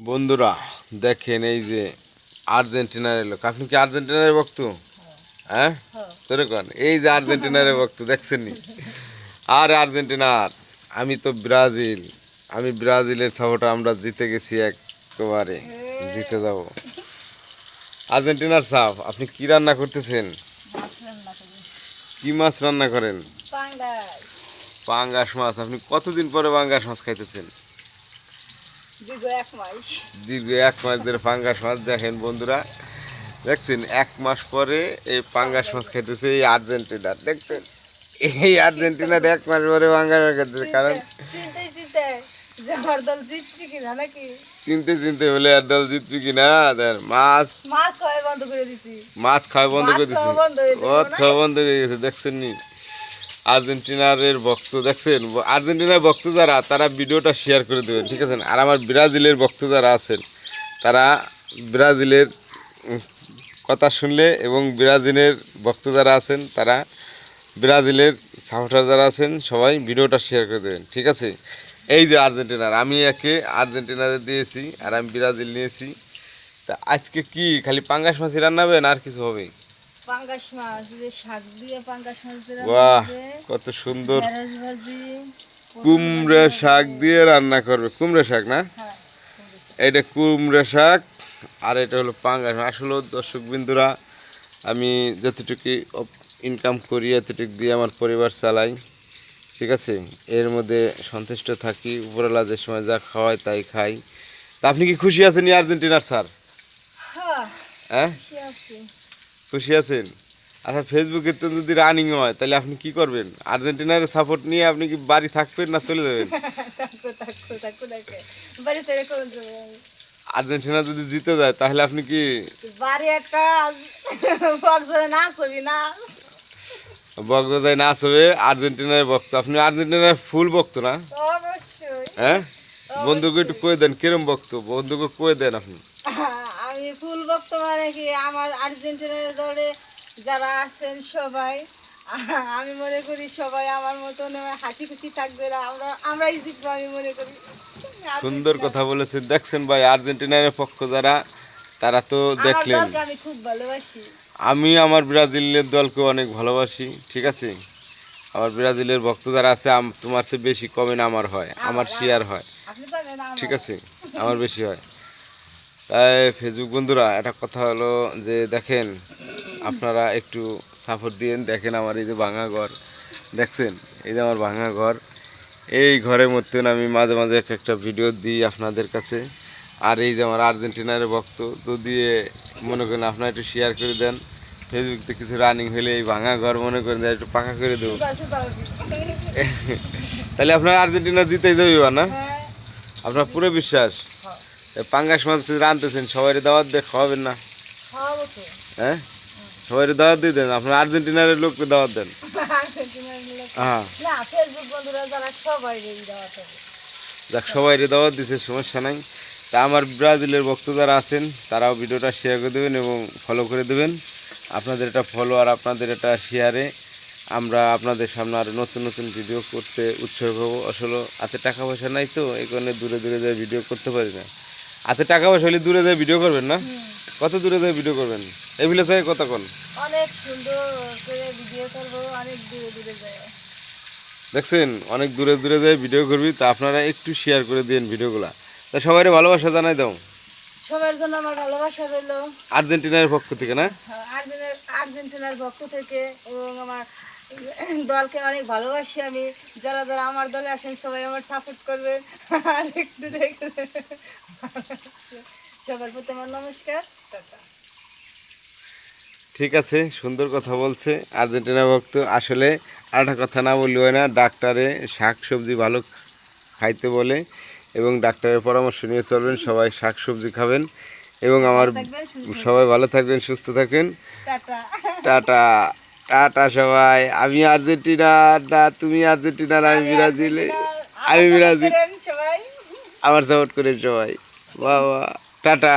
বন্ধুরা দেখেন এই যে আর্জেন্টিনার লোক, আপনি কি আর্জেন্টিনার ভক্ত? হ্যাঁ, তোরে কন এই যে আর্জেন্টিনার ভক্ত দেখছেন নি? আর আর্জেন্টিনার, আমি তো ব্রাজিল, আমি ব্রাজিলের সাপোর্টার। আমরা জিতে গেছি, একেবারে জিতে যাব। আর্জেন্টিনার সাপ, আপনি কি রান্না করতেছেন? কি মাছ রান্না করেন? পাঙ্গাস মাছ। আপনি কতদিন পরে পাঙ্গাস মাছ খাইতেছেন? দীর্ঘ 1 মাস ধরে পাঙ্গাস মাছ। দেখেন বন্ধুরা, দেখছেন 1 মাস পরে এই পাঙ্গাস মাছ খাইতেছে এই আর্জেন্টিনার। দেখছেন এই আর্জেন্টিনার 1 মাস পরে পাঙ্গাস মাছ খাইতেছে। কারণ চিনতে চিনতে হলে আর দল জিতবি কিনা। মাছ মাছ খাওয়া বন্ধ করে দিছে, ভাত খাওয়া বন্ধ হয়ে গেছে। দেখছেন নি আর্জেন্টিনার ভক্ত? দেখছেন আর্জেন্টিনার ভক্ত যারা, তারা ভিডিওটা শেয়ার করে দেবেন, ঠিক আছে? আর আমার ব্রাজিলের ভক্ত যারা আছেন, তারা ব্রাজিলের কথা শুনলে, এবং ব্রাজিলের ভক্ত যারা আছেন, তারা ব্রাজিলের সাপোর্টার যারা আছেন, সবাই ভিডিওটা শেয়ার করে দেবেন, ঠিক আছে? এই যে আর্জেন্টিনার, আমি একে আর্জেন্টিনারে দিয়েছি আর আমি ব্রাজিল নিয়েছি। তা আজকে কি খালি পাঙ্গাস মাছই রান্নাবেন, আর কিছু হবে? পাঙ্গাস মাছ দিয়ে শাক দিয়ে পাঙ্গাস মাছ দিয়ে বাহ, কত সুন্দর! কুমড়া শাক দিয়ে রান্না করবে। কুমড়া শাক না, এটা কুমড়া শাক, আর এটা হলো পাঙ্গাস। আসলে দর্শক বিন্দুরা, আমি যতটুকু ইনকাম করি এতটুকু দিয়ে আমার পরিবার চালাই, ঠিক আছে? এর মধ্যে সন্তুষ্ট থাকি, উপরওয়ালা যে সময় যা খাওয়ায় তাই খাই। তা আপনি কি খুশি আছেন আর্জেন্টিনার স্যার? হ্যাঁ, খুশি আছেন? আচ্ছা, ফেসবুকে তো যদি রানিং হয়, তাহলে আপনি কি করবেন? আর্জেন্টিনার সাপোর্ট নিয়ে আপনি কি বাড়ি থাকবেন না চলে যাবেন? আর্জেন্টিনা যদি জিতে যায়, তাহলে আপনি কি বাড়ি একটা বকবাজায় নাচ হবে? আর্জেন্টিনার ভক্ত আপনি, আর্জেন্টিনার ফুল ভক্ত না? হ্যাঁ, বন্ধুকে একটু কয়ে দেন কিরম ভক্ত, বন্ধুকে কয়ে দেন আপনি। আমি ফুল ভক্ত মানে কি, আমার আর্জেন্টিনার দলে যারা আছেন সবাই, আমি মনে করি সবাই আমার মতন হাসি খুশি থাকবে, আমরাই জিতবো আমি মনে করি। সুন্দর কথা বলেছেন। দেখছেন ভাই, আর্জেন্টিনার পক্ষ যারা, তারা তো দেখলেন। আমি খুব ভালোবাসি। আমি আমার ব্রাজিলের দলকে অনেক ভালোবাসি, ঠিক আছে? আমার ব্রাজিলের ভক্ত যারা আছে, তোমার চেয়ে বেশি কমেন্ট আমার হয়, আমার শেয়ার হয়, ঠিক আছে? আমার বেশি হয়। তাই ফেসবুক বন্ধুরা, একটা কথা হলো যে দেখেন, আপনারা একটু সাপোর্ট দিয়েন। দেখেন আমার এই যে ভাঙা ঘর, দেখছেন এই যে আমার ভাঙা ঘর, এই ঘরের মধ্যে আমি মাঝে মাঝে একটা ভিডিও দিই আপনাদের কাছে। আর এই যে আমার আর্জেন্টিনার ভক্ত, যদি মনে করেন আপনারা একটু শেয়ার করে দেন, ফেসবুকতে কিছু রানিং হলে এই ভাঙা ঘর মনে করেন যে একটু পাকা করে দেবো, তাহলে আপনার আর্জেন্টিনা জিতেই যাবে না? আপনার পুরো বিশ্বাস? পাঙ্গাস মাছ রানতেছেন, সবাই দাওয়াত দিয়ে খাওয়াবেন না? হ্যাঁ, সবাই দাওয়াত দিয়ে দেন, আপনার আর্জেন্টিনার লোককে দাওয়াত দেন। হ্যাঁ, যাক, সবাই দাওয়াত দিছে, সমস্যা নাই। তা আমার ব্রাজিলের ভক্ত যারা আছেন, তারাও ভিডিওটা শেয়ার করে দেবেন এবং ফলো করে দেবেন। আপনাদের এটা ফলো আর আপনাদের এটা শেয়ারে আমরা আপনাদের সামনে আরও নতুন নতুন ভিডিও করতে উৎসাহ হবো। আসলে হাতে টাকা পয়সা নাই, তো এই কারণে দূরে দূরে যায় ভিডিও করতে পারি না। হাতে টাকা পয়সা হলে দূরে যায় ভিডিও করবেন না? কত দূরে যায় ভিডিও করবেন? এগুলো চাই কত কোন অনেক সুন্দর করে ভিডিও করব, অনেক দূরে দূরে যায়। দেখছেন, অনেক দূরে দূরে যায় ভিডিও করবি। তা আপনারা একটু শেয়ার করে দিন ভিডিওগুলা। তা সবাই ভালোবাসা জানাই দাও। সবার জন্য আমার ভালোবাসা রইল আর্জেন্টিনার পক্ষ থেকে না, আর্জেন্টিনার পক্ষ থেকে, এবং আমার দলকে অনেক ভালোবাসি আমি। যারা যারা আমার দলে আসেন সবাই আমার সাপোর্ট করবেন। আর একটু সবার প্রতি আমার নমস্কার, টাটা। ঠিক আছে, সুন্দর কথা বলছে আর্জেন্টিনা ভক্ত। আসলে আর একটা কথা না বললে হয় না, ডাক্তারে শাক সবজি ভালো খাইতে বলে, এবং ডাক্তারের পরামর্শ নিয়ে চলবেন। সবাই শাক সবজি খাবেন, এবং আমার সবাই ভালো থাকবেন, সুস্থ থাকবেন। টাটা টাটা সবাই। আমি আর্জেন্টিনা না, তুমি আর্জেন্টিনা না, আমি ব্রাজিলে। আমি ব্রাজিল, আমার সাপোর্ট করেন সবাই। বাবা, টাটা।